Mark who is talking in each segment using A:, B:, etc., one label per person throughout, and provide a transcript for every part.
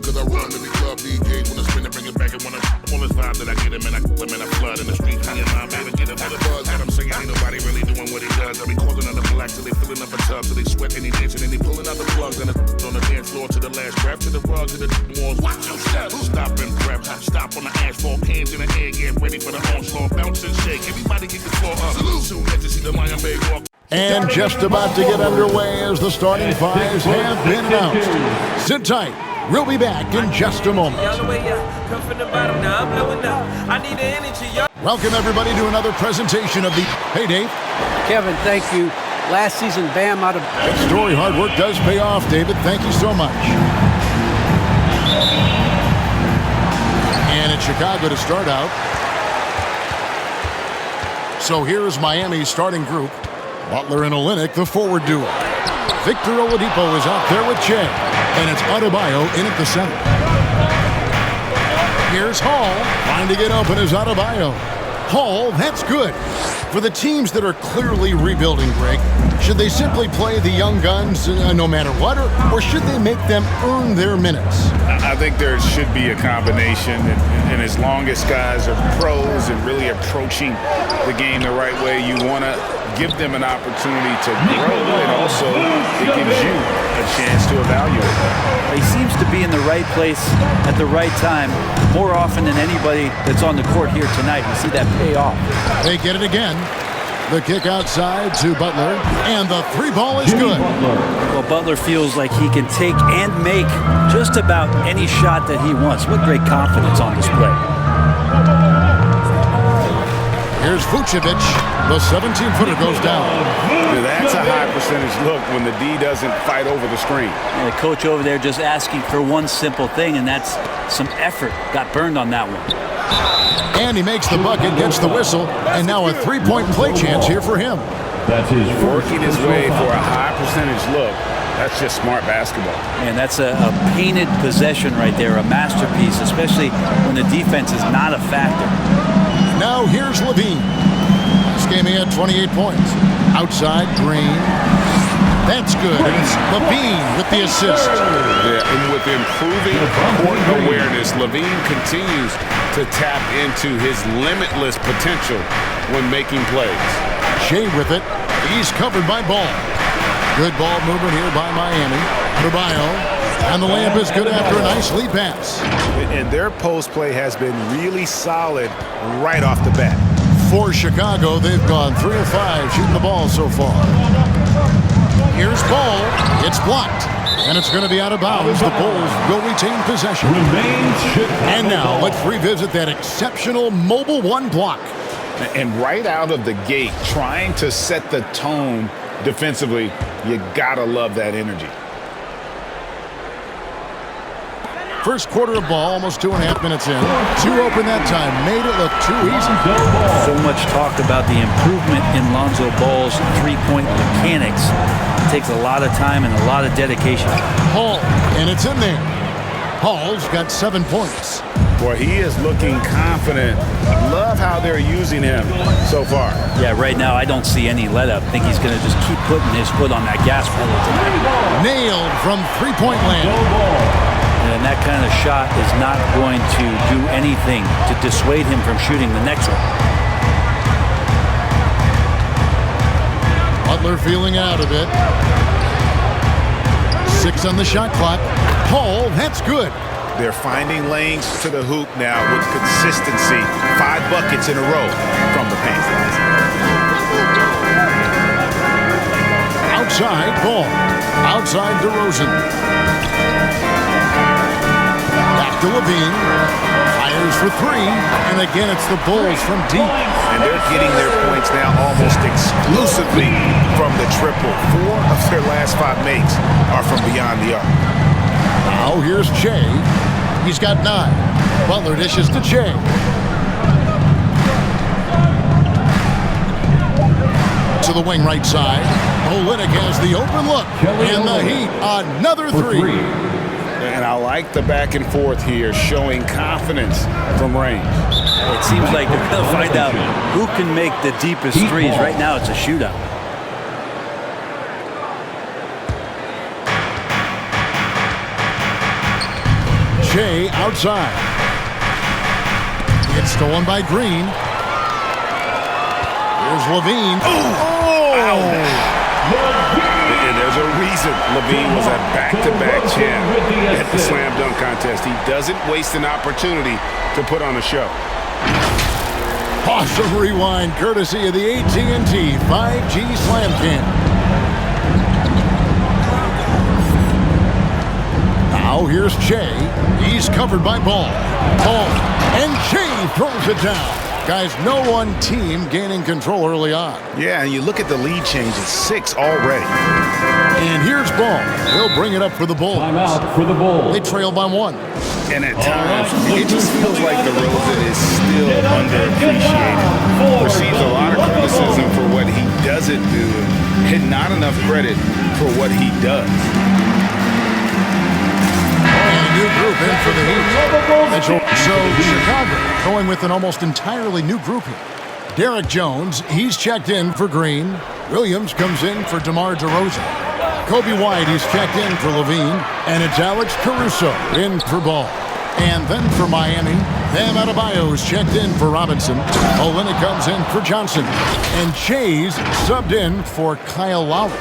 A: cause I run to the club DJs when I spin it, bring it back and when I all this vibe that I get him and I flood in the streets. Me and my baby get him for the buzz that I'm singing. Ain't nobody really doing what he does. I be causing on the black till they filling up a tub, till they sweat and he dancing and he pulling out the plugs and on the dance floor to the last breath, to the rug, to the walls. Watch your step, stop and prep, stop on the asphalt, hands in the air, get ready for the onslaught, bounce and shake. Everybody get the floor up. Soon as you see the Lion Bay walk.
B: And just about to get underway as the starting fives have been announced. Sit tight. We'll be back in just a moment. Welcome, everybody, to another presentation of the... Hey, Dave.
C: Kevin, thank you. Last season, Bam out of...
B: That story, hard work does pay off, David. Thank you so much. And it's Chicago to start out. So here is Miami's starting group. Butler and Olynyk, the forward duo. Victor Oladipo is out there with Che. And it's Adebayo in at the center. Here's Hall. Trying to get open is Adebayo. Hall, that's good. For the teams that are clearly rebuilding, Greg, should they simply play the young guns no matter what, or should they make them earn their minutes?
D: I think there should be a combination, and as long as guys are pros and really approaching the game the right way, you want to give them an opportunity to grow, and also it gives you a chance to evaluate.
E: He seems to be in the right place at the right time more often than anybody that's on the court here tonight. We see that pay off.
B: They get it again. The kick outside to Butler, and the three ball is good.
E: Well, Butler feels like he can take and make just about any shot that he wants. What great confidence on display.
B: Here's Vucevic. The 17-footer goes down.
D: That's a high percentage look when the D doesn't fight over the screen.
E: And the coach over there just asking for one simple thing, and that's some effort. Got burned on that one.
B: And he makes the bucket, gets the whistle, and now a three-point play chance here for him.
D: That's his working his way for a high percentage look. That's just smart basketball.
E: And that's a painted possession right there, a masterpiece, especially when the defense is not a factor.
B: Now here's Levine. This game he had 28 points. Outside, Green. That's good. And it's Levine with the assist.
D: Yeah, and with improving court awareness, Levine continues to tap into his limitless potential when making plays.
B: Shea with it. He's covered by Ball. Good ball movement here by Miami. Adebayo. And the layup is good after a nice lead pass.
D: And their post play has been really solid right off the bat.
B: For Chicago, they've gone 3 of 5 shooting the ball so far. Here's Ball. It's blocked. And it's going to be out of bounds. The Bulls will retain possession. And now let's revisit that exceptional mobile one block.
D: And right out of the gate, trying to set the tone defensively, you gotta love that energy.
B: First quarter of ball, almost 2.5 minutes in. Two open that time, made it look too easy.
E: So much talk about the improvement in Lonzo Ball's three-point mechanics. It takes a lot of time and a lot of dedication.
B: Hall, and it's in there. Hall's got 7 points.
D: Boy, he is looking confident. Love how they're using him so far.
E: Yeah, right now I don't see any let-up. I think he's going to just keep putting his foot on that gas pedal tonight.
B: Nailed from three-point land.
E: And that kind of shot is not going to do anything to dissuade him from shooting the next one.
B: Butler feeling out a bit. 6 on the shot clock. Hall, that's good.
D: They're finding lanes to the hoop now with consistency. 5 buckets in a row from the paint.
B: Outside, Ball. Outside, DeRozan. Back to Levine. Fires for 3. And again, it's the Bulls from deep.
D: And they're getting their points now almost exclusively from the triple. 4 of their last 5 makes are from beyond the arc.
B: Now here's Che. He's got 9. Butler dishes to Che. To the wing right side. Olynyk has the open look. And the Heat, another 3.
D: And I like the back and forth here, showing confidence from range.
E: It seems like they're going to find out who can make the deepest threes. Right now it's a shootout.
B: Shea outside. It's stolen by Green. Here's Levine.
D: And there's a reason Levine was a back-to-back champ at the slam dunk contest. He doesn't waste an opportunity to put on a show.
B: Awesome rewind courtesy of the AT&T 5G Slam Cam. Now here's Shea. He's covered by Ball. And Shea throws it down. Guys, no one team gaining control early on.
D: Yeah, and you look at the lead change, it's 6 already.
B: And here's Ball. He'll bring it up for the Bulls.
F: Timeout for the Bulls.
B: They trail by 1.
D: And at times, it just feels like DeRozan is still underappreciated. Receives a lot of criticism for what he doesn't do and not enough credit for what he does.
B: New group in for the Heat. So Chicago going with an almost entirely new group here. Derek Jones, he's checked in for Green. Williams comes in for DeMar DeRozan. Kobe White, he's checked in for Levine. And it's Alex Caruso in for Ball. And then for Miami, Bam Adebayo's checked in for Robinson. Olynyk comes in for Johnson. And Shea's subbed in for Kyle Lowry.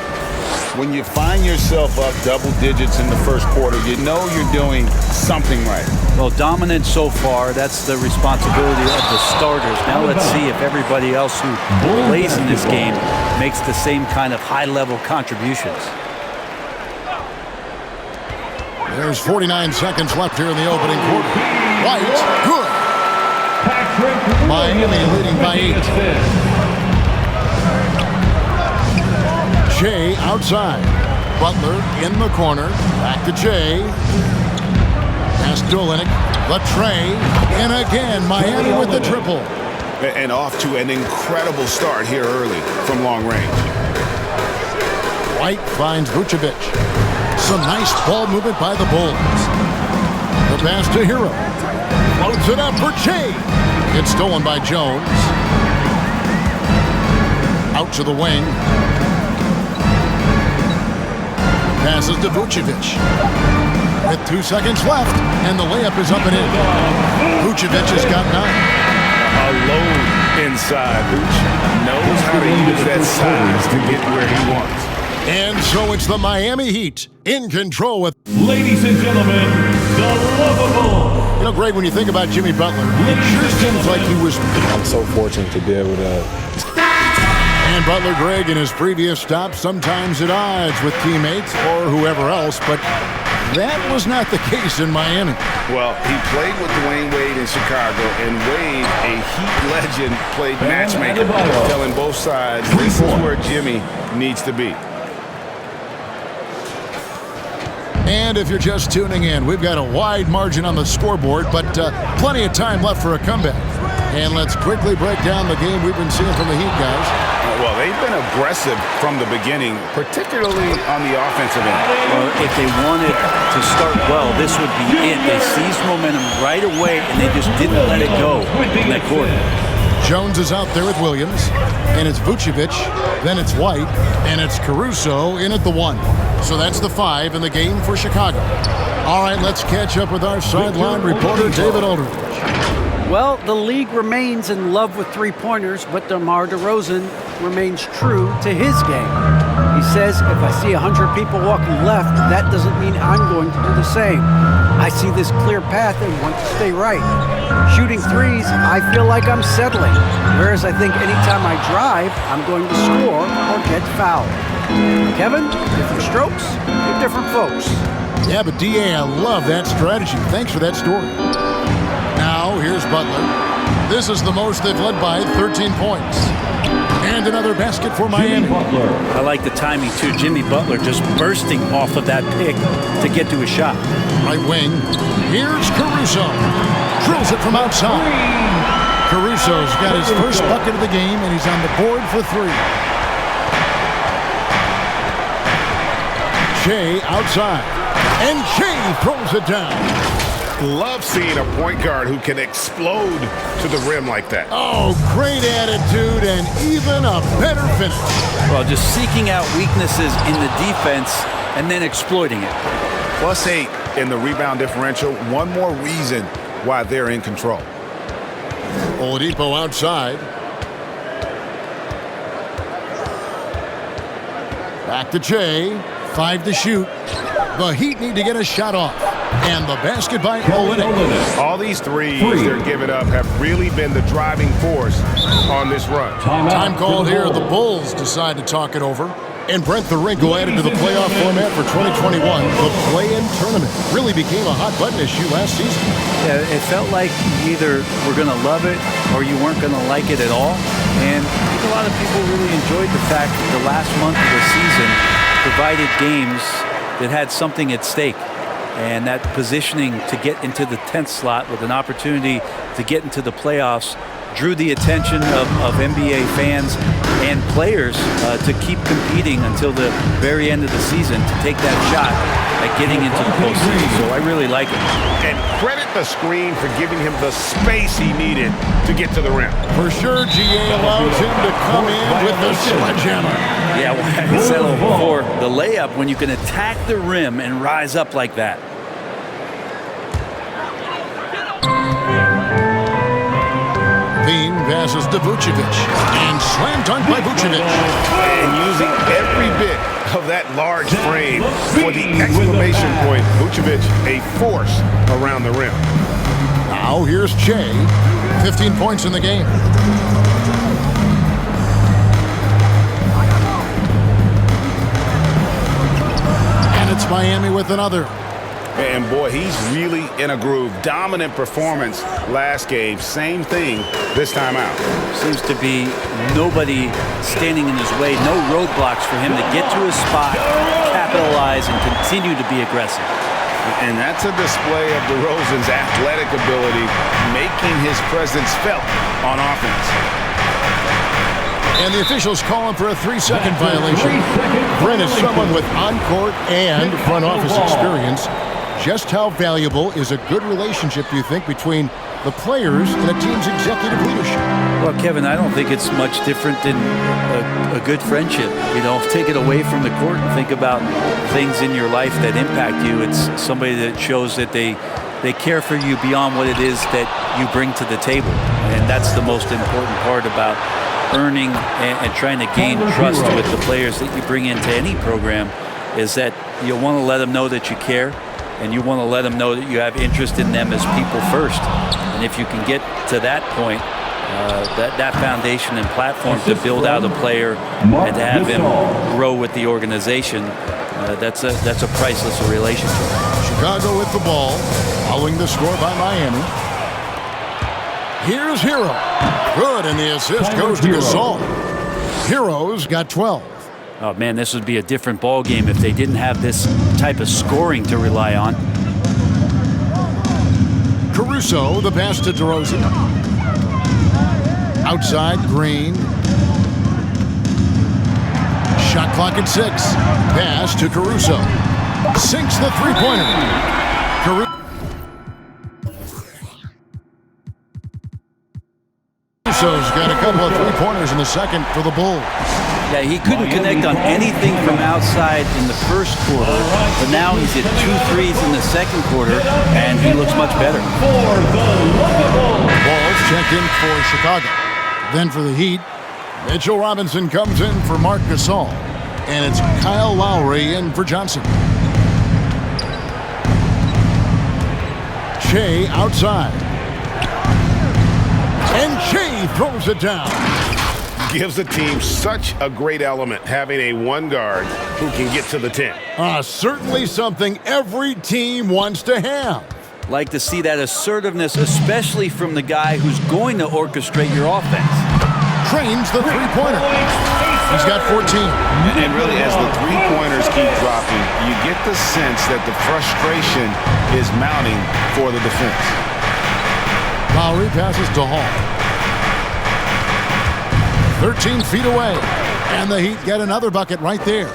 D: When you find yourself up double digits in the first quarter, you know you're doing something right.
E: Well, dominant so far. That's the responsibility of the starters. Now let's see if everybody else who plays in this game makes the same kind of high-level contributions.
B: There's 49 seconds left here in the opening quarter. White, good. Miami leading by 8. Shea outside. Butler in the corner. Back to Shea. Pass to Olynyk. The tray. And again, Miami with the triple.
D: And off to an incredible start here early from long range.
B: White finds Vucevic. Some nice ball movement by the Bulls. The pass to Hero. Floats it up for Shea. It's stolen by Jones. Out to the wing. Passes to Vucevic. With 2 seconds left, and the layup is up and in. Vucevic has got 9.
D: A load inside. Vooch knows how to use that size to get where he wants.
B: And so it's the Miami Heat in control with...
F: Ladies and gentlemen, the lovable.
B: You know, Greg, when you think about Jimmy Butler, it sure seems like he was...
G: I'm so fortunate to be able to...
B: And Butler, Greg, in his previous stop, sometimes at odds with teammates or whoever else, but that was not the case in Miami.
D: Well, he played with Dwayne Wade in Chicago, and Wade, a Heat legend, played matchmaker, telling both sides this is where Jimmy needs to be.
B: And if you're just tuning in, we've got a wide margin on the scoreboard, but plenty of time left for a comeback. And let's quickly break down the game we've been seeing from the Heat, guys.
D: Well, they've been aggressive from the beginning, particularly on the offensive end.
E: Well, if they wanted to start well, this would be it. They seized momentum right away, and they just didn't let it go in that quarter.
B: Jones is out there with Williams, and it's Vucevic, then it's White, and it's Caruso in at the 1. So that's the 5 in the game for Chicago. All right, let's catch up with our sideline reporter, David Aldridge.
C: Well, the league remains in love with three-pointers, but DeMar DeRozan remains true to his game. He says, if I see 100 people walking left, that doesn't mean I'm going to do the same. I see this clear path and want to stay right. Shooting threes, I feel like I'm settling, whereas I think anytime I drive, I'm going to score or get fouled. Kevin, different strokes for different folks.
B: Yeah, but D.A., I love that strategy. Thanks for that story. Now, here's Butler. This is the most they've led by, 13 points. And another basket for Miami.
E: I like the timing, too. Jimmy Butler just bursting off of that pick to get to a shot.
B: Right wing. Here's Caruso. Drills it from outside. Caruso's got his first bucket of the game, and he's on the board for 3. Shea outside. And Shea throws it down.
D: Love seeing a point guard who can explode to the rim like that.
B: Oh, great attitude and even a better finish.
E: Well, just seeking out weaknesses in the defense and then exploiting it.
D: +8 in the rebound differential. One more reason why they're in control.
B: Oladipo outside. Back to Jay. 5 to shoot. The Heat need to get a shot off. And the basket by Olynyk.
D: All these threes they're giving up have really been the driving force on this run.
B: Time called here. The Bulls decide to talk it over. And Brent, the wrinkle added to the playoff format for 2021. The play-in tournament really became a hot-button issue last season.
E: Yeah, it felt like you either were going to love it or you weren't going to like it at all. And I think a lot of people really enjoyed the fact that the last month of the season provided games that had something at stake. And that positioning to get into the 10th slot with an opportunity to get into the playoffs drew the attention of NBA fans and players to keep competing until the very end of the season to take that shot at getting into the postseason. So I really like it.
D: And credit the screen for giving him the space he needed to get to the rim.
B: For sure, GA allows him to come in with the sledgehammer.
E: Yeah, well, I settled for the layup when you can attack the rim and rise up like that.
B: Bean passes to Vucevic. And slam dunk by Vucevic.
D: And using every bit of that large frame for the exclamation point. Vucevic, a force around the rim.
B: Now here's Che. 15 points in the game. And it's Miami with another.
D: And boy, he's really in a groove. Dominant performance last game. Same thing this time out.
E: Seems to be nobody standing in his way. No roadblocks for him to get to his spot, capitalize, and continue to be aggressive.
D: And that's a display of DeRozan's athletic ability, making his presence felt on offense.
B: And the officials call him for a 3-second violation. Brent is someone with on-court and front office experience. Just how valuable is a good relationship, do you think, between the players and a team's executive leadership?
E: Well, Kevin, I don't think it's much different than a good friendship. You know, take it away from the court and think about things in your life that impact you. It's somebody that shows that they care for you beyond what it is that you bring to the table. And that's the most important part about earning and trying to gain trust with the players that you bring into any program, is that you want to let them know that you care. And you want to let them know that you have interest in them as people first. And if you can get to that point, that foundation and platform to build out a player and to have him grow with the organization, that's a priceless relationship.
B: Chicago with the ball, following the score by Miami. Here's Hero. Good, and the assist goes to Gasol. Hero's got 12.
E: Oh, man, this would be a different ball game if they didn't have this type of scoring to rely on.
B: Caruso, the pass to DeRozan. Outside, Green. Shot clock at 6. Pass to Caruso. Sinks the three-pointer. Caruso's got a couple of three-pointers in the second for the Bulls.
E: Yeah, he couldn't connect on anything from outside in the first quarter, but now he's hit 2 threes in the second quarter, and he looks much better.
B: Balls checked in for Chicago. Then for the Heat, Mitchell Robinson comes in for Marc Gasol, and it's Kyle Lowry in for Johnson. Shea outside. And Shea throws it down.
D: Gives the team such a great element, having a one guard who can get to the 10.
B: Certainly something every team wants to have.
E: Like to see that assertiveness, especially from the guy who's going to orchestrate your offense.
B: Trains the three-pointer. He's got 14.
D: And really, as the three-pointers keep dropping, you get the sense that the frustration is mounting for the defense.
B: Lowry passes to Hall. 13 feet away, and the Heat get another bucket right there.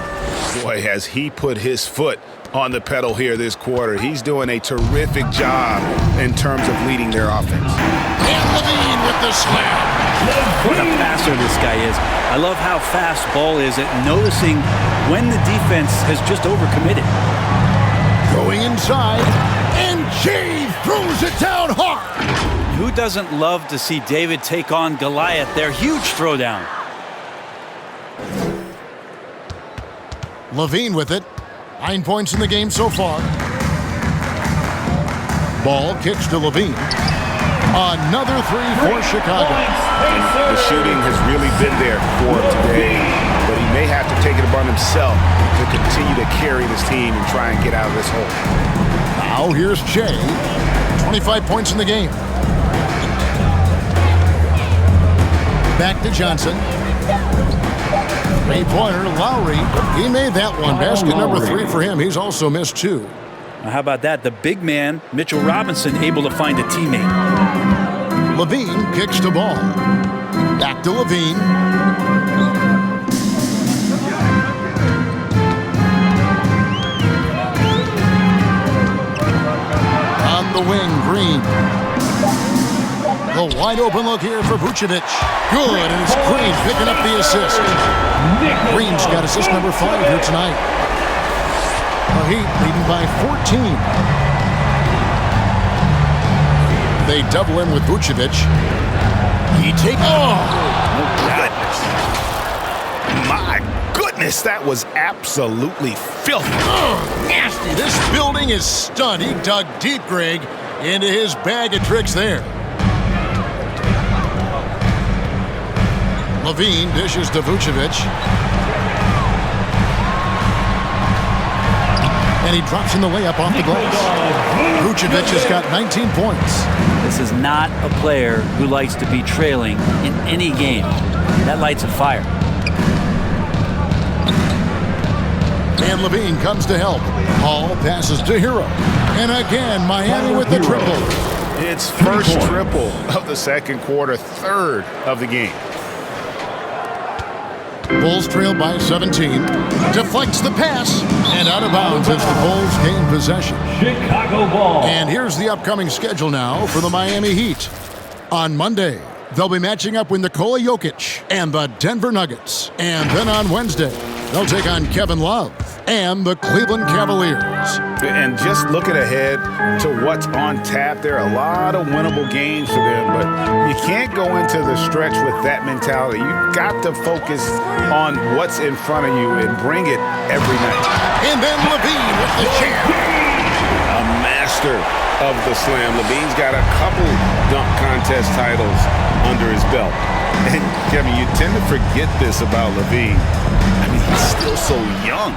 D: Boy, has he put his foot on the pedal here this quarter. He's doing a terrific job in terms of leading their offense.
B: And Levine with the slam.
E: What a passer this guy is. I love how fast Ball is at noticing when the defense has just overcommitted.
B: Going Looking inside, and Jay throws it down hard.
E: Who doesn't love to see David take on Goliath there? Huge throwdown.
B: Levine with it. 9 points in the game so far. Ball kicks to Levine. Another three for Chicago.
D: The shooting has really been there for him today, but he may have to take it upon himself to continue to carry this team and try and get out of this hole.
B: Now here's Jay. 25 points in the game. Back to Johnson. Three-pointer, Lowry. He made that one. Basket number 3 for him. He's also missed 2.
E: Now, how about that? The big man, Mitchell Robinson, able to find a teammate.
B: Levine kicks the ball. Back to Levine. On the wing, Green. The wide open look here for Vucevic. Good, and it's Green picking up the assist. Green's got assist number 5 here tonight. The Heat leading by 14. They double him with Vucevic. He takes. Oh!
D: My goodness, that was absolutely filthy.
B: Oh, nasty. This building is stunned. He dug deep, Greg, into his bag of tricks there. Levine dishes to Vucevic. And he drops in the layup off the glass. Vucevic has got 19 points.
E: This is not a player who likes to be trailing in any game. That lights a fire.
B: And Levine comes to help. Hall passes to Hero. And again, Miami with the triple.
D: It's first triple of the second quarter, third of the game.
B: Bulls trail by 17. Deflects the pass. And out of bounds as the Bulls gain possession.
F: Chicago ball.
B: And here's the upcoming schedule now for the Miami Heat. On Monday, they'll be matching up with Nikola Jokic and the Denver Nuggets. And then on Wednesday, they'll take on Kevin Love and the Cleveland Cavaliers.
D: And just looking ahead to what's on tap, there are a lot of winnable games for them, but you can't go into the stretch with that mentality. You've got to focus on what's in front of you and bring it every night.
B: And then Levine with the jam.
D: A master of the slam. Levine's got a couple dunk contest titles under his belt. And Kevin, you tend to forget this about Levine. I mean, he's still so young.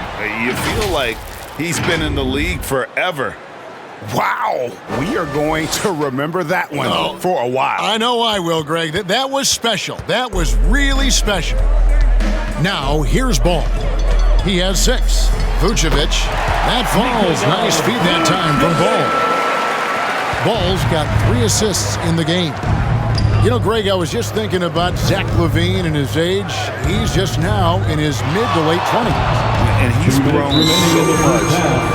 D: You feel like he's been in the league forever. Wow, we are going to remember that one for a while.
B: I know I will, Greg. That was special. That was really special. Now, here's Ball. He has 6. Vucevic. That falls. Nice feed that time from Ball. Ball's got 3 assists in the game. You know, Greg, I was just thinking about Zach LaVine and his age. He's just now in his mid to late 20s.
D: And he's grown so much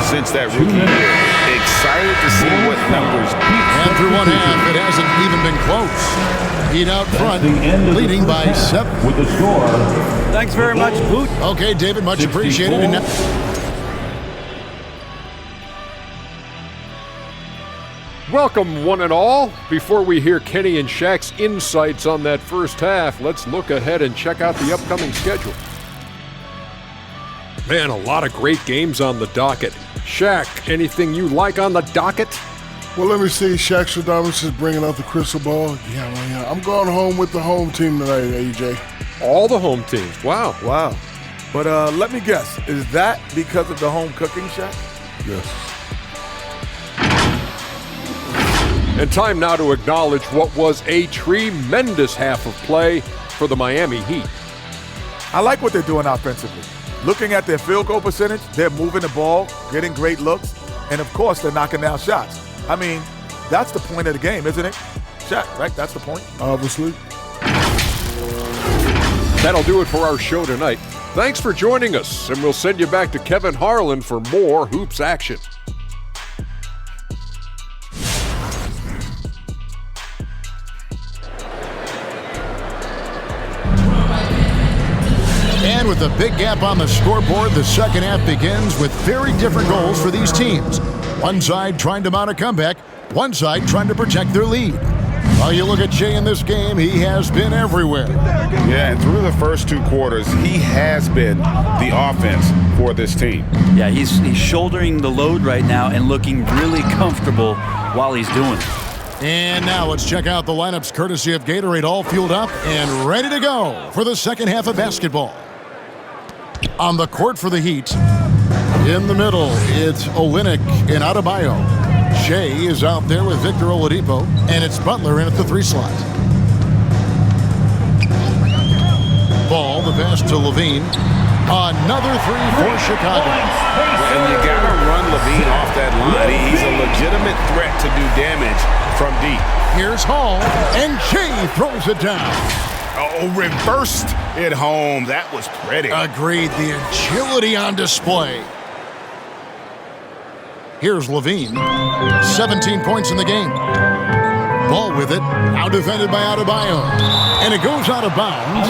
D: since that rookie year. Excited to see what numbers.
B: And through one half, it hasn't even been close. Heat out front, leading by 7.
F: With the score.
E: Thanks very much, Boot.
B: Okay, David, much appreciated. And now
H: Welcome, one and all. Before we hear Kenny and Shaq's insights on that first half, let's look ahead and check out the upcoming schedule. Man, a lot of great games on the docket. Shaq, anything you like on the docket?
I: Well, let me see. Shaq Stradamus is bringing out the crystal ball. Yeah, I'm going home with the home team tonight, AJ.
H: All the home teams. Wow.
J: Wow. But let me guess. Is that because of the home cooking, Shaq?
I: Yes.
H: And time now to acknowledge what was a tremendous half of play for the Miami Heat.
J: I like what they're doing offensively. Looking at their field goal percentage, they're moving the ball, getting great looks, and of course, they're knocking down shots. I mean, that's the point of the game, isn't it? Shaq, right? That's the point.
I: Obviously.
H: That'll do it for our show tonight. Thanks for joining us, and we'll send you back to Kevin Harlan for more Hoops action.
B: And with a big gap on the scoreboard, the second half begins with very different goals for these teams. One side trying to mount a comeback, one side trying to protect their lead. While you look at Shea in this game, he has been everywhere.
D: Yeah, and through the first 2 quarters, he has been the offense for this team.
E: Yeah, he's shouldering the load right now and looking really comfortable while he's doing it.
B: And now let's check out the lineups courtesy of Gatorade, all fueled up and ready to go for the second half of basketball. On the court for the Heat, in the middle, it's Olynyk and Adebayo. Shea is out there with Victor Oladipo, and it's Butler in at the 3 slot. Ball, the pass to Levine. Another 3 for Chicago.
D: And you got to run Levine off that line. He's a legitimate threat to do damage from deep.
B: Here's Hall, and Shea throws it down.
D: Oh, reversed it home. That was pretty.
B: Agreed, the agility on display. Here's Levine, 17 points in the game. Ball with it, out defended by Adebayo. And it goes out of bounds.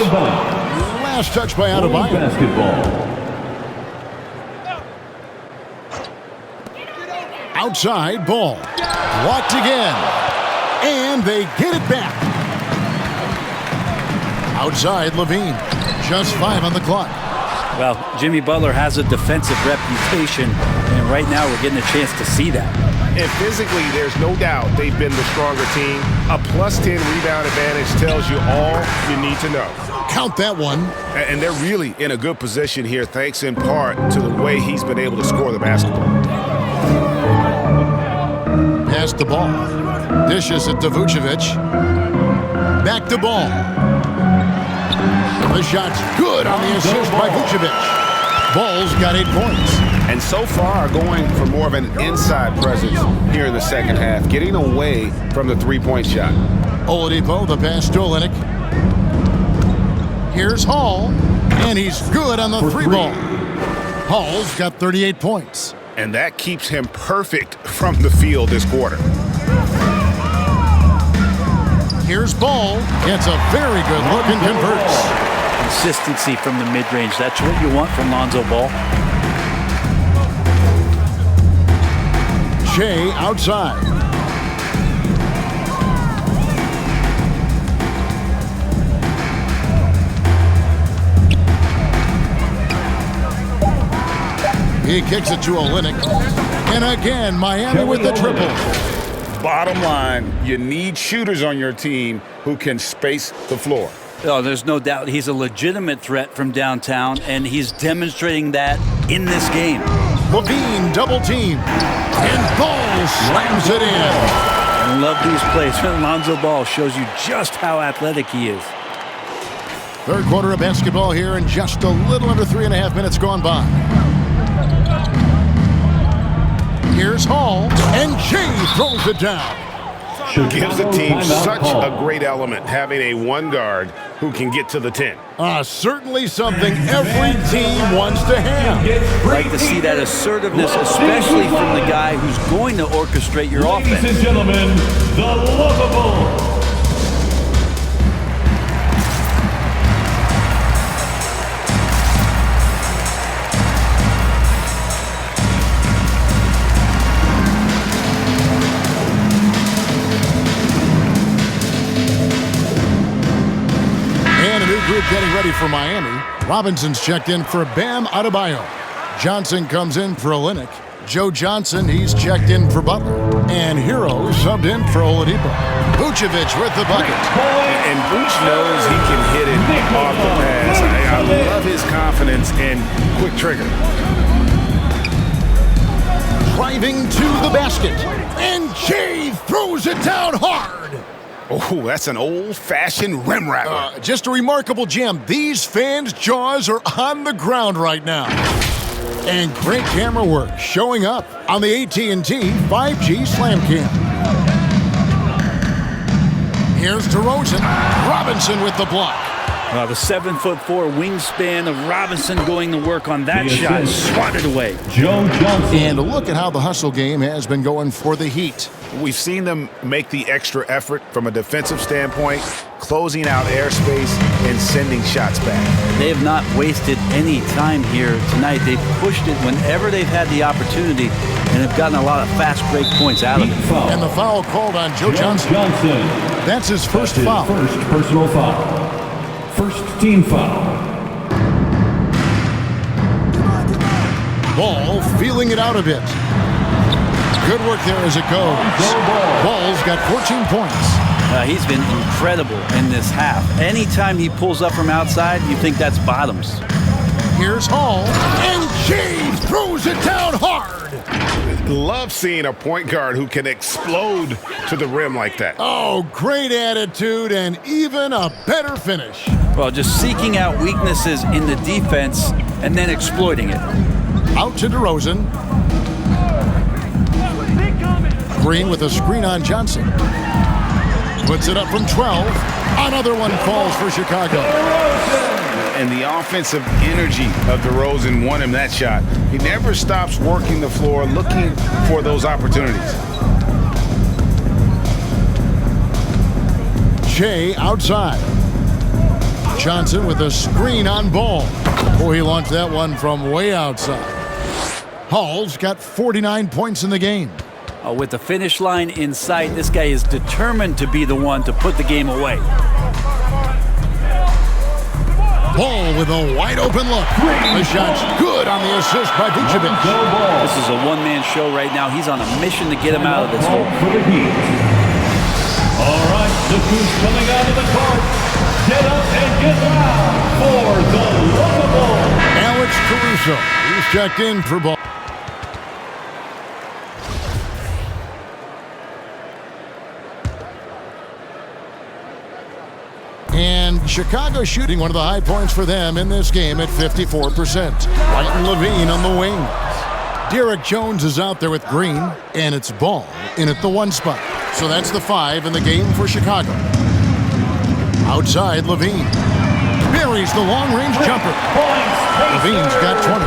B: Last touch by Adebayo.
F: Basketball.
B: Outside, ball. Blocked again. And they get it back. Outside, Levine. Just 5 on the clock.
E: Well, Jimmy Butler has a defensive reputation, and right now we're getting a chance to see that.
K: And physically, there's no doubt they've been the stronger team. A +10 rebound advantage tells you all you need to know.
B: Count that one.
D: And they're really in a good position here, thanks in part to the way he's been able to score the basketball.
B: Pass the ball. Dishes it to Vucevic. Back to Ball. The shot's good on the assist by Vucevic. Ball's got 8 points.
D: And so far going for more of an inside presence here in the second half, getting away from the 3-point shot.
B: Oladipo, the pass to Olynyk. Here's Hall, and he's good on the 3-ball. Hall's got 38 points.
D: And that keeps him perfect from the field this quarter.
B: Here's Ball. Gets a very good look and converts.
E: Consistency from the mid-range. That's what you want from Lonzo Ball.
B: Shea outside. He kicks it to Olynyk. And again, Miami with the triple.
D: Bottom line, you need shooters on your team who can space the floor.
E: Oh, there's no doubt he's a legitimate threat from downtown, and he's demonstrating that in this game.
B: Levine double team. And Ball slams it in.
E: I love these plays. Lonzo Ball shows you just how athletic he is.
B: Third quarter of basketball here, and just a little under 3.5 minutes gone by. Here's Hall, and Shea throws it down.
D: Gives the team such a great element, having a 1 guard who can get to the 10.
B: Certainly something every team wants to have.
E: I'd like to see that assertiveness, especially from the guy who's going to orchestrate your offense.
F: Ladies and gentlemen, the lovable.
B: Group getting ready for Miami. Robinson's checked in for Bam Adebayo. Johnson comes in for Olynyk. Joe Johnson, he's checked in for Butler. And Hero subbed in for Oladipo. Vucevic with the bucket.
D: And Vooch knows he can hit it off the pass. I love his confidence and quick trigger.
B: Driving to the basket. And Shea throws it down hard.
D: Oh, that's an old-fashioned rim rattler.
B: Just a remarkable jam. These fans' jaws are on the ground right now. And great camera work showing up on the AT&T 5G Slam Cam. Here's DeRozan. Robinson with the block.
E: The 7'4" wingspan of Robinson going to work on that shot. Swatted away.
F: Joe Johnson.
B: And look at how the hustle game has been going for the Heat.
D: We've seen them make the extra effort from a defensive standpoint, closing out airspace and sending shots back.
E: They have not wasted any time here tonight. They've pushed it whenever they've had the opportunity and have gotten a lot of fast break points out of it.
B: And the foul called on Joe Johnson. That's his first foul.
F: First personal foul. First team foul.
B: Ball feeling it out a bit. Good work there as it goes. Ball's got 14 points.
E: He's been incredible in this half. Anytime he pulls up from outside, you think that's bottoms.
B: Here's Hall, and Jay throws it down hard.
K: Love seeing a point guard who can explode to the rim like that.
B: Oh, great attitude and even a better finish.
E: Well, just seeking out weaknesses in the defense and then exploiting it.
B: Out to DeRozan. Green with a screen on Johnson. Puts it up from 12. Another one falls for Chicago.
D: And the offensive energy of DeRozan won him that shot. He never stops working the floor, looking for those opportunities.
B: Shea outside. Johnson with a screen on Ball. Boy, he launched that one from way outside. Hall's got 49 points in the game.
E: With the finish line in sight, this guy is determined to be the one to put the game away.
B: Ball with a wide open look. The shot's good on the assist by Vucevic.
E: This is a one-man show right now. He's on a mission to get him out of this hole.
F: All right, look who's coming out of the court. Get up and get loud for the lovable
B: Alex Caruso. He's checked in for Ball. And Chicago shooting one of the high points for them in this game at 54%. White and Levine on the wings. Derek Jones is out there with Green, and it's Ball in at the 1 spot. So that's the 5 in the game for Chicago. Outside, Levine. Buries the long-range jumper. Levine's got 20.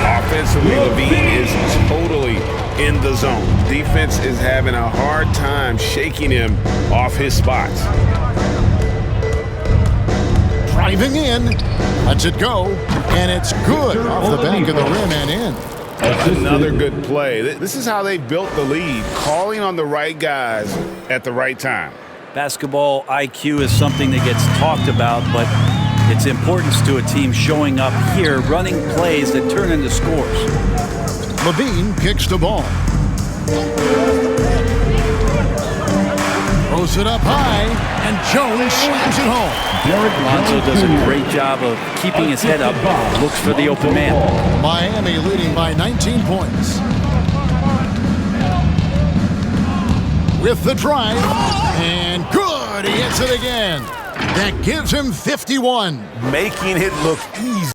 D: Offensively, Levine is totally in the zone. Defense is having a hard time shaking him off his spots.
B: Driving in, lets it go, and it's good off the back of the rim and in.
D: Another good play. This is how they built the lead, calling on the right guys at the right time.
E: Basketball IQ is something that gets talked about, but its importance to a team showing up here, running plays that turn into scores.
B: Levine kicks the ball. Throws it up high, and Jones slams it home.
E: Lonzo does a great job of keeping his head up, looks for the open man.
B: Miami leading by 19 points. With the drive, and good, he hits it again. That gives him 51.
K: Making it look easy.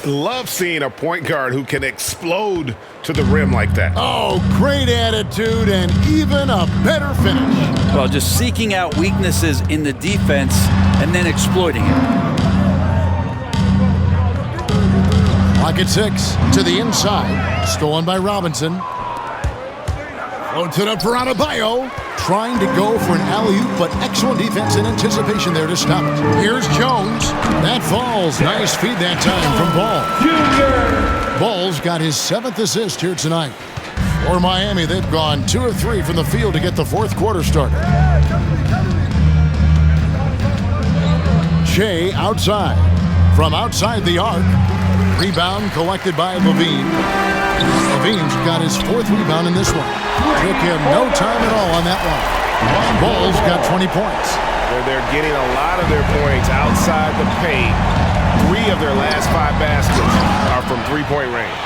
K: Love seeing a point guard who can explode to the rim like that.
B: Oh, great attitude and even a better finish.
E: Well, just seeking out weaknesses in the defense and then exploiting it.
B: Clock at 6 to the inside. Stolen by Robinson. Floats it up for Adebayo. Trying to go for an alley-oop, but excellent defense and anticipation there to stop it. Here's Jones. That falls. Nice feed that time from Ball. Ball's got his 7th assist here tonight. For Miami, they've gone 2 of 3 from the field to get the 4th quarter started. Shea outside. From outside the arc. Rebound collected by Levine. Levine's got his 4th rebound in this one. Took him no time at all on that one. Ball's got 20 points.
K: They're getting a lot of their points outside the paint. 3 of their last 5 baskets are from three-point range.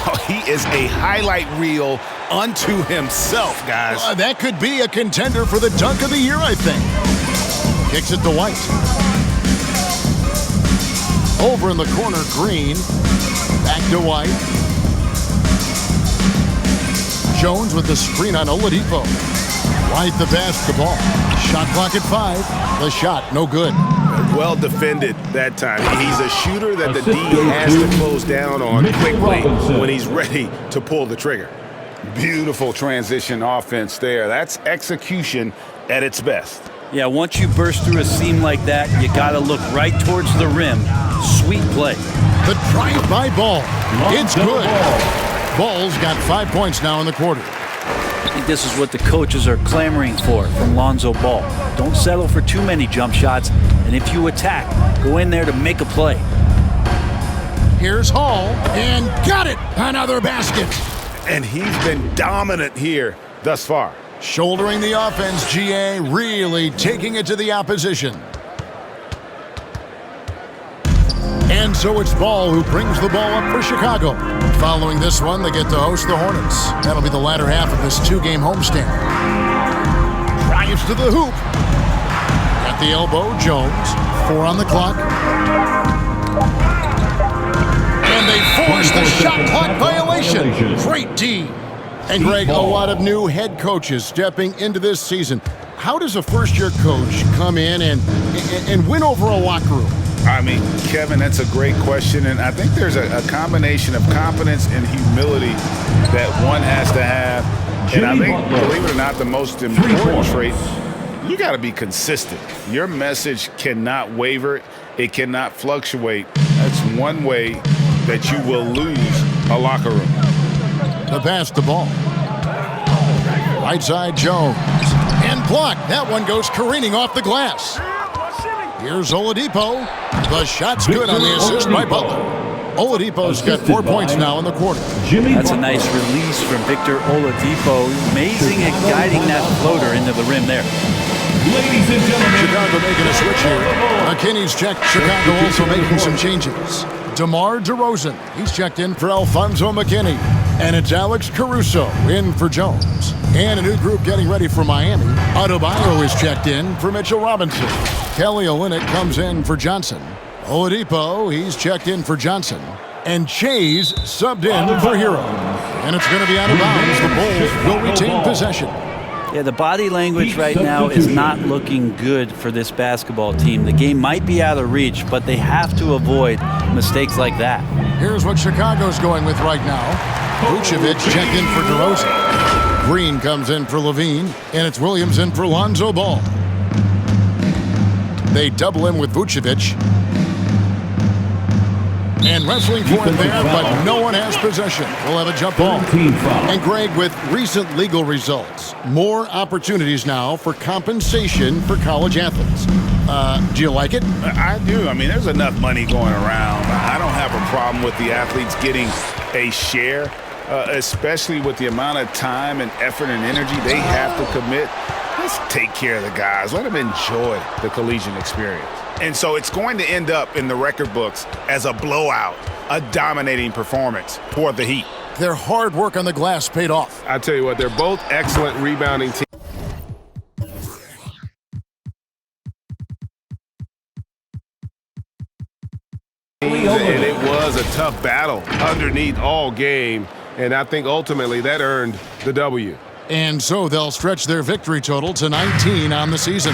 D: Oh, he is a highlight reel unto himself, guys.
B: That could be a contender for the dunk of the year, I think. Kicks it to White. Over in the corner, Green. Back to White. Jones with the screen on Oladipo. Right the basketball. Shot clock at 5. The shot, no good.
K: Well defended that time. He's a shooter that the D has to close down on quickly when he's ready to pull the trigger.
D: Beautiful transition offense there. That's execution at its best.
E: Yeah, once you burst through a seam like that, you got to look right towards the rim. Sweet play.
B: The drive-by ball. It's good. Ball's got 5 points now in the quarter.
E: I think this is what the coaches are clamoring for from Lonzo Ball. Don't settle for too many jump shots, and if you attack, go in there to make a play.
B: Here's Hall, and got it! Another basket!
K: And he's been dominant here thus far.
B: Shouldering the offense, GA really taking it to the opposition. And so it's Ball who brings the ball up for Chicago. Following this one, they get to host the Hornets. That'll be the latter half of this 2-game homestand. Drives to the hoop. At the elbow, Jones. 4 on the clock. And they force the shot clock violation. Great D. And Greg, a lot of new head coaches stepping into this season. How does a first-year coach come in and win over a locker room?
D: I mean, Kevin, that's a great question, and I think there's a combination of confidence and humility that one has to have. And I think, believe it or not, the most important trait, you got to be consistent. Your message cannot waver. It cannot fluctuate. That's one way that you will lose a locker room.
B: The pass the ball. Right side, Jones. And blocked. That one goes careening off the glass. Here's Oladipo. The shot's good on the assist by Butler. Oladipo's got 4 points now in the quarter.
E: That's a nice release from Victor Oladipo. Amazing at guiding that floater into the rim there.
F: Ladies and gentlemen,
B: Chicago making a switch here. McKinney's checked. Chicago also making some changes. DeMar DeRozan, he's checked in for Alfonso McKinney. And it's Alex Caruso in for Jones. And a new group getting ready for Miami. Adebayo is checked in for Mitchell Robinson. Kelly Olynyk comes in for Johnson. Oladipo, he's checked in for Johnson. And Chase subbed in for Hero. And it's going to be out of bounds. The Bulls will retain possession.
E: Yeah, the body language right now is not looking good for this basketball team. The game might be out of reach, but they have to avoid mistakes like that.
B: Here's what Chicago's going with right now. Vucevic checked in for DeRozan. Green comes in for Levine, and it's Williams in for Lonzo Ball. They double him with Vucevic. And wrestling for it there, but no one has possession. We'll have a jump ball. And Greg, with recent legal results, more opportunities now for compensation for college athletes. Do you like it?
D: I do. I mean, there's enough money going around. I don't have a problem with the athletes getting a share, especially with the amount of time and effort and energy they have to commit. Let's take care of the guys. Let them enjoy the collegiate experience. And so it's going to end up in the record books as a blowout, a dominating performance for the Heat.
B: Their hard work on the glass paid off.
K: I tell you what, they're both excellent rebounding teams. And it was a tough battle underneath all game, and I think ultimately that earned the W.
B: And so they'll stretch their victory total to 19 on the season.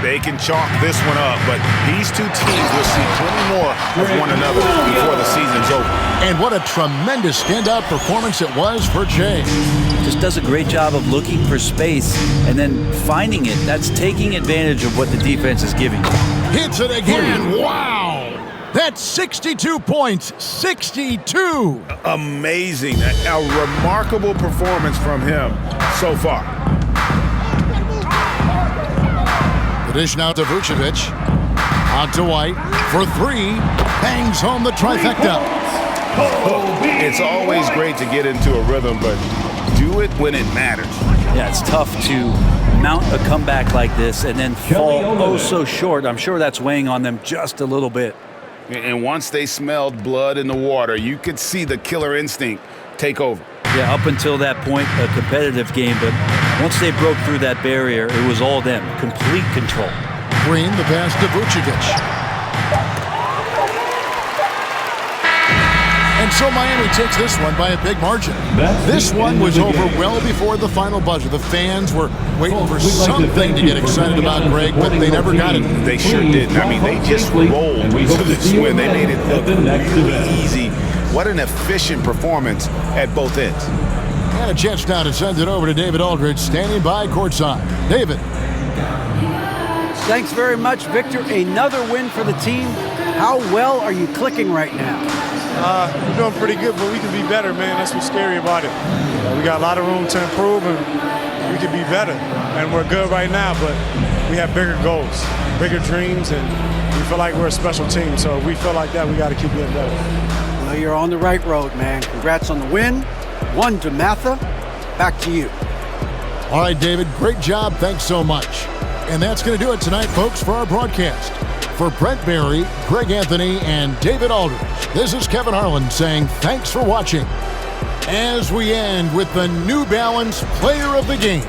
D: They can chalk this one up, but these two teams will see plenty more of one another before the season's over.
B: And what a tremendous standout performance it was for Jay.
E: Just does a great job of looking for space and then finding it. That's taking advantage of what the defense is giving you.
B: Hits it again. Wow. That's 62 points. 62.
K: Amazing. A remarkable performance from him so far.
B: The dish now to Vucevic. Out to White for 3. Bangs home the trifecta.
D: It's always great to get into a rhythm, but do it when it matters.
E: Yeah, it's tough to mount a comeback like this and then fall oh so short. I'm sure that's weighing on them just a little bit.
D: And once they smelled blood in the water, you could see the killer instinct take over.
E: Yeah, up until that point, a competitive game, but once they broke through that barrier, it was all them. Complete control.
B: Green, the pass to Vucevic. And so Miami takes this one by a big margin. This one was over well before the final buzzer. The fans were waiting for something to get excited about, Greg, but they never got it.
D: They sure didn't. I mean, they just rolled to this win. They made it look really easy. What an efficient performance at both ends.
B: And a chance now to send it over to David Aldridge, standing by courtside. David.
C: Thanks very much, Victor. Another win for the team. How well are you clicking right now?
L: We're doing pretty good, but we can be better, man. That's what's scary about it. We got a lot of room to improve, and we can be better. And we're good right now, but we have bigger goals, bigger dreams, and we feel like we're a special team. So if we feel like that, we got to keep getting better.
C: Well, you're on the right road, man. Congrats on the win. One to Matha. Back to you.
B: All right, David, great job. Thanks so much. And that's going to do it tonight, folks, for our broadcast. For Brent Barry, Greg Anthony, and David Aldridge, this is Kevin Harlan saying thanks for watching. As we end with the New Balance Player of the Game.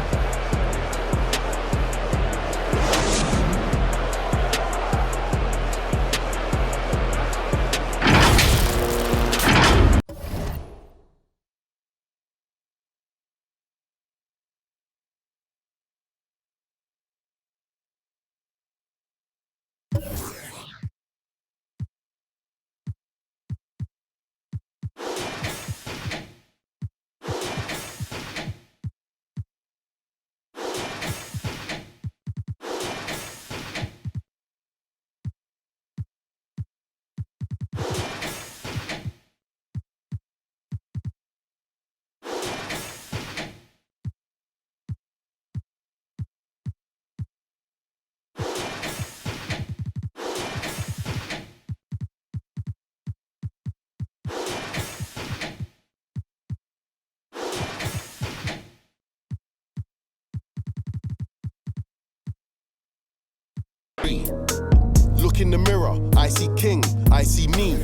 M: Look in the mirror, I see king, I see me.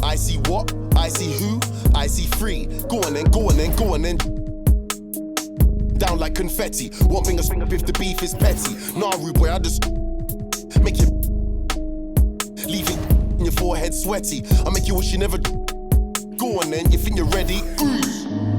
M: I see what, I see who, I see free. Go on then, go on then, go on then. Down like confetti, one finger swing up if the beef is petty. Nah, rude boy, I just make you leave it in your forehead sweaty. I make you wish you never. Go on then, you think you're ready? Cruise.